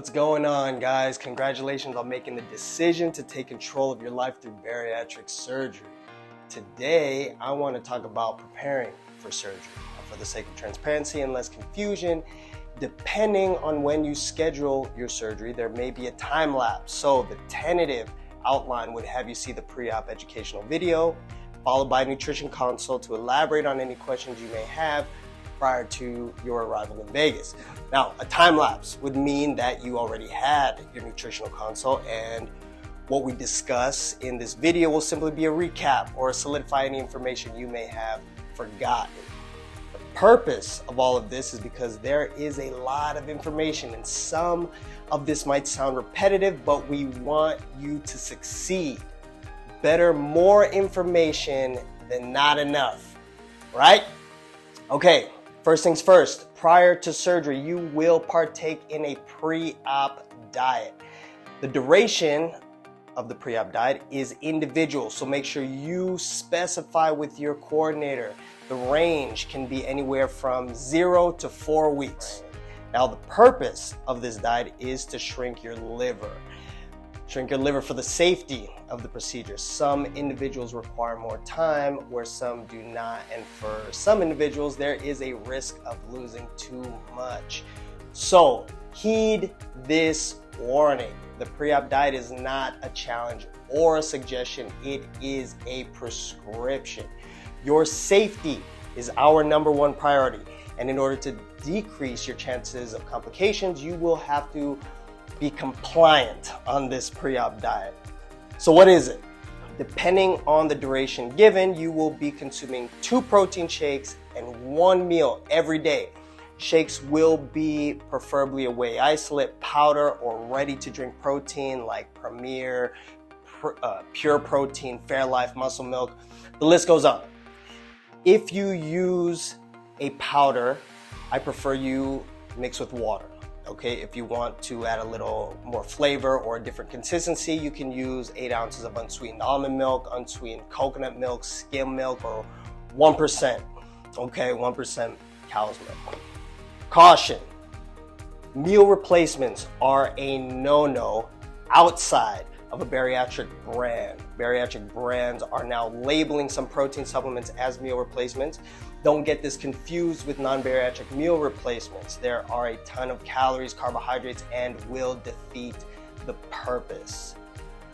What's going on, guys? Congratulations on making the decision to take control of your life through bariatric surgery. Today, I want to talk about preparing for surgery. For the sake of transparency and less confusion, depending on when you schedule your surgery, there may be a time lapse. So the tentative outline would have you see the pre-op educational video, followed by a nutrition consult to elaborate on any questions you may have prior to your arrival in Vegas. Now, a time lapse would mean that you already had your nutritional consult, and what we discuss in this video will simply be a recap or solidify any information you may have forgotten. The purpose of all of this is because there is a lot of information, and some of this might sound repetitive, but we want you to succeed. Better more information than not enough, right? Okay. First things first, prior to surgery, you will partake in a pre-op diet. The duration of the pre-op diet is individual, so make sure you specify with your coordinator. The range can be anywhere from 0 to 4 weeks. Now, the purpose of this diet is to shrink your liver. Shrink your liver for the safety of the procedure. Some individuals require more time where some do not, and for some individuals there is a risk of losing too much. So heed this warning. The pre-op diet is not a challenge or a suggestion, it is a prescription. Your safety is our number one priority, and in order to decrease your chances of complications, you will have to be compliant on this pre-op diet. So what is it? Depending on the duration given, you will be consuming 2 protein shakes and 1 meal every day. Shakes will be preferably a whey isolate, powder, or ready to drink protein like Premier, Pure Protein, Fairlife, Muscle Milk. The list goes on. If you use a powder, I prefer you mix with water. Okay, if you want to add a little more flavor or a different consistency, you can use 8 ounces of unsweetened almond milk, unsweetened coconut milk, skim milk, or 1%. Okay, 1% cow's milk. Caution, meal replacements are a no-no outside of a bariatric brand. Bariatric brands are now labeling some protein supplements as meal replacements. Don't get this confused with non-bariatric meal replacements. There are a ton of calories, carbohydrates, and will defeat the purpose.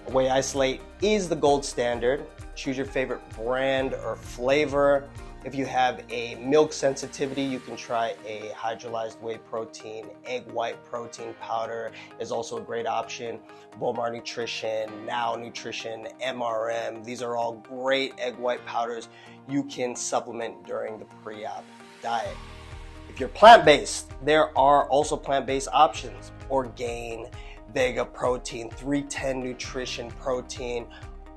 Whey isolate is the gold standard. Choose your favorite brand or flavor. If you have a milk sensitivity, you can try a hydrolyzed whey protein. Egg white protein powder is also a great option. Bomar Nutrition, Now Nutrition, MRM. These are all great egg white powders you can supplement during the pre-op diet. If you're plant-based, there are also plant-based options. Orgain, Vega Protein, 310 Nutrition Protein.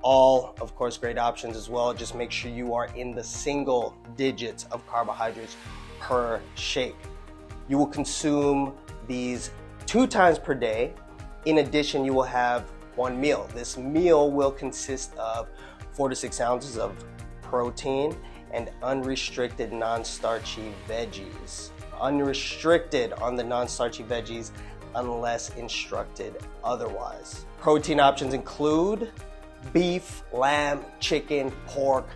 All, of course, great options as well. Just make sure you are in the single digits of carbohydrates per shake. You will consume these 2 times per day. In addition, you will have 1 meal. This meal will consist of 4 to 6 ounces of protein and unrestricted non-starchy veggies. Unrestricted on the non-starchy veggies unless instructed otherwise. Protein options include beef, lamb, chicken, pork,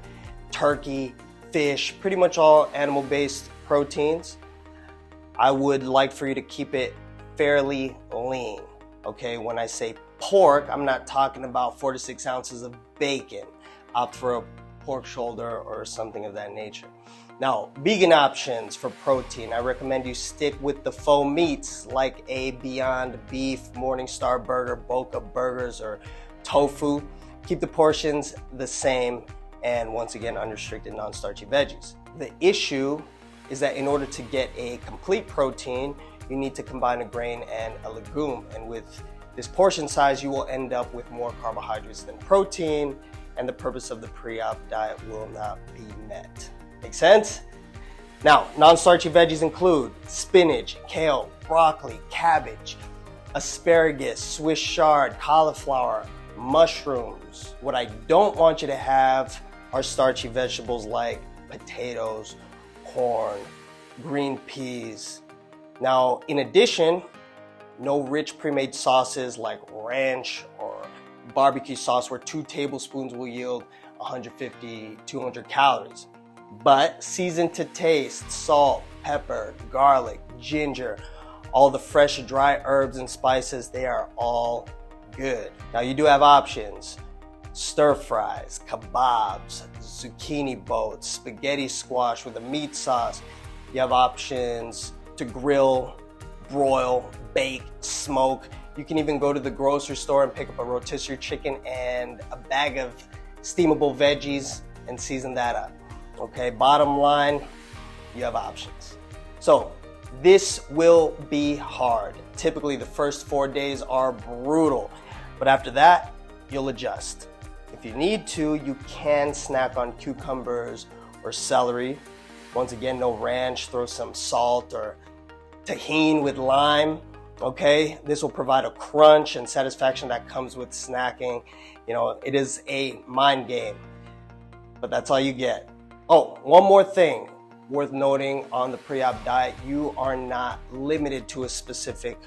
turkey, fish, pretty much all animal-based proteins. I would like for you to keep it fairly lean. Okay, when I say pork, I'm not talking about 4 to 6 ounces of bacon. Opt for a pork shoulder or something of that nature. Now, vegan options for protein. I recommend you stick with the faux meats like a Beyond Beef, Morningstar Burger, Boca Burgers, or tofu. Keep the portions the same, and once again, unrestricted non-starchy veggies. The issue is that in order to get a complete protein, you need to combine a grain and a legume. And with this portion size, you will end up with more carbohydrates than protein, and the purpose of the pre-op diet will not be met. Make sense? Now, non-starchy veggies include spinach, kale, broccoli, cabbage, asparagus, Swiss chard, cauliflower, mushrooms. What I don't want you to have are starchy vegetables like potatoes, corn, green peas. Now, in addition, No rich pre-made sauces like ranch or barbecue sauce where 2 tablespoons will yield 150, 200 calories. But seasoned to taste, salt, pepper, garlic, ginger, all the fresh dry herbs and spices, they are all good. Now you do have options: stir fries, kebabs, zucchini boats, spaghetti squash with a meat sauce. You have options to grill, broil, bake, smoke. You can even go to the grocery store and pick up a rotisserie chicken and a bag of steamable veggies and season that up. Okay, bottom line, you have options. So this will be hard. Typically the first 4 days are brutal, but after that, you'll adjust. If you need to, you can snack on cucumbers or celery. Once again, no ranch, throw some salt or tahini with lime. Okay, this will provide a crunch and satisfaction that comes with snacking. You know, it is a mind game, but that's all you get. Oh, one more thing worth noting on the pre-op diet: you are not limited to a specific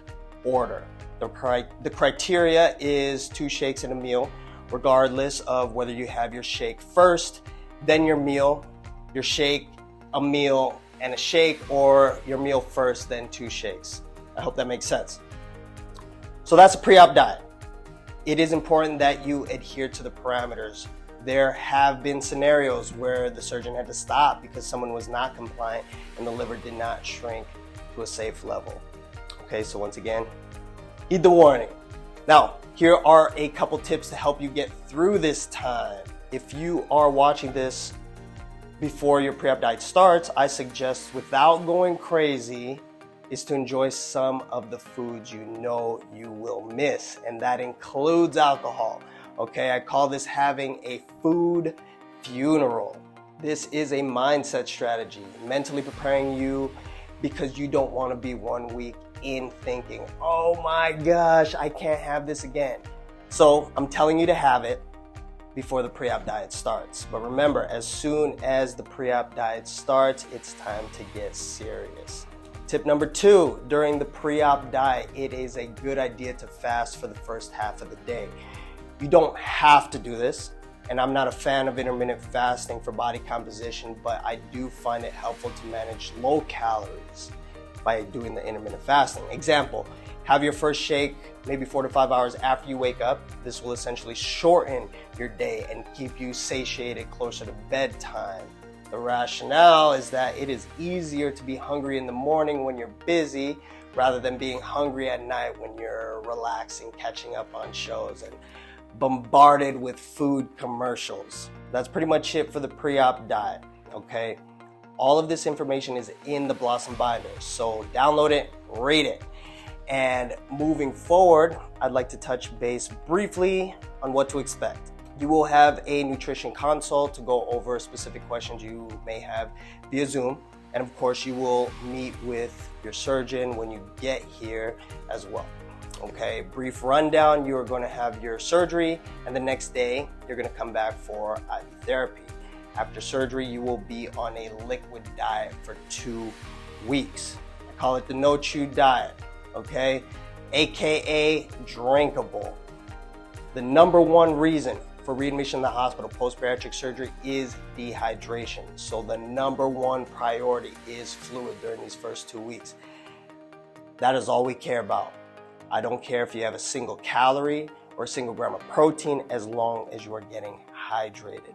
order. The criteria is 2 shakes in a meal, regardless of whether you have your shake first, then your meal, your shake, a meal, and a shake, or your meal first, then 2 shakes. I hope that makes sense. So that's a pre-op diet. It is important that you adhere to the parameters. There have been scenarios where the surgeon had to stop because someone was not compliant and the liver did not shrink to a safe level. Okay, so once again, heed the warning. Now, here are a couple tips to help you get through this time. If you are watching this before your pre-op diet starts, I suggest, without going crazy, is to enjoy some of the foods you know you will miss, and that includes alcohol. Okay, I call this having a food funeral. This is a mindset strategy, mentally preparing you because you don't want to be 1 week in thinking, oh my gosh, I can't have this again. So I'm telling you to have it before the pre-op diet starts. But remember, as soon as the pre-op diet starts, it's time to get serious. Tip number 2, during the pre-op diet, it is a good idea to fast for the first half of the day. You don't have to do this, and I'm not a fan of intermittent fasting for body composition, but I do find it helpful to manage low calories by doing the intermittent fasting. Example, have your first shake maybe 4 to 5 hours after you wake up. This will essentially shorten your day and keep you satiated closer to bedtime. The rationale is that it is easier to be hungry in the morning when you're busy rather than being hungry at night when you're relaxing, catching up on shows, and bombarded with food commercials. That's pretty much it for the pre-op diet, okay? All of this information is in the Blossom Binder, so download it, read it. And moving forward, I'd like to touch base briefly on what to expect. You will have a nutrition consult to go over specific questions you may have via Zoom. And of course, you will meet with your surgeon when you get here as well. Okay, brief rundown: you are going to have your surgery, and the next day you're going to come back for IV therapy. After surgery, you will be on a liquid diet for 2 weeks. I call it the no chew diet, okay? AKA drinkable. The number 1 reason for readmission to the hospital post-bariatric surgery is dehydration. So the number 1 priority is fluid during these first 2 weeks. That is all we care about. I don't care if you have a single calorie or a single gram of protein, as long as you are getting hydrated,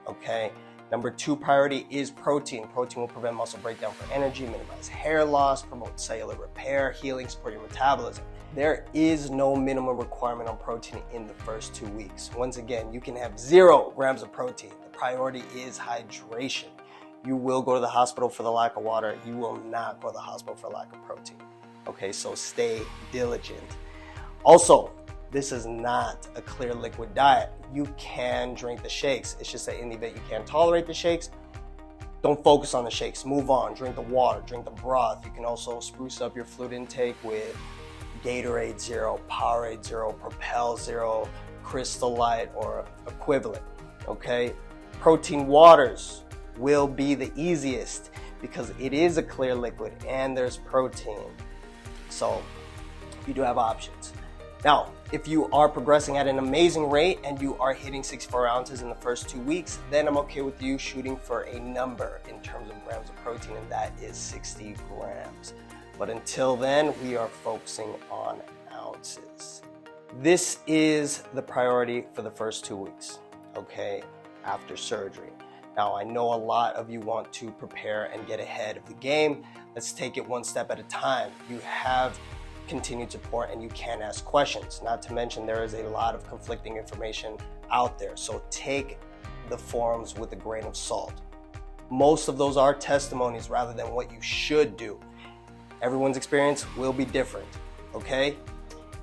okay? Number 2 priority is protein. Protein will prevent muscle breakdown for energy, minimize hair loss, promote cellular repair, healing, support your metabolism. There is no minimum requirement on protein in the first 2 weeks. Once again, you can have 0 grams of protein. The priority is hydration. You will go to the hospital for the lack of water. You will not go to the hospital for lack of protein. Okay, so stay diligent. Also, this is not a clear liquid diet. You can drink the shakes. It's just that in the event you can't tolerate the shakes, don't focus on the shakes. Move on. Drink the water, drink the broth. You can also spruce up your fluid intake with Gatorade Zero, Powerade Zero, Propel Zero, Crystal Light, or equivalent. Okay? Protein waters will be the easiest because it is a clear liquid and there's protein. So you do have options. Now, if you are progressing at an amazing rate and you are hitting 64 ounces in the first 2 weeks, then I'm okay with you shooting for a number in terms of grams of protein, and that is 60 grams. But until then, we are focusing on ounces. This is the priority for the first 2 weeks, okay, after surgery. Now, I know a lot of you want to prepare and get ahead of the game. Let's take it one step at a time. You have continued support and you can ask questions. Not to mention there is a lot of conflicting information out there. So take the forums with a grain of salt. Most of those are testimonies rather than what you should do. Everyone's experience will be different, okay?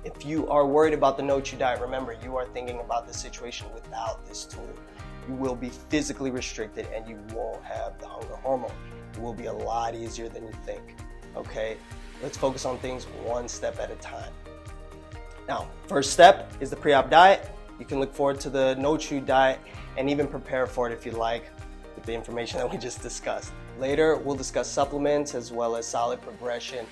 If you are worried about the no-chew diet, remember you are thinking about the situation without this tool. You will be physically restricted and you won't have the hunger hormone. It will be a lot easier than you think, okay? Let's focus on things one step at a time. Now, first step is the pre-op diet. You can look forward to the no-chew diet and even prepare for it if you like with the information that we just discussed. Later, we'll discuss supplements as well as solid progression.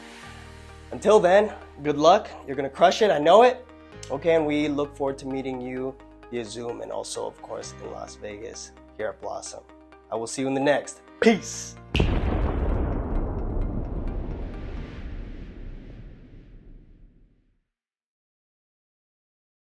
Until then, good luck. You're gonna crush it, I know it. Okay, and we look forward to meeting you via Zoom and also, of course, in Las Vegas here at Blossom. I will see you in the next. Peace.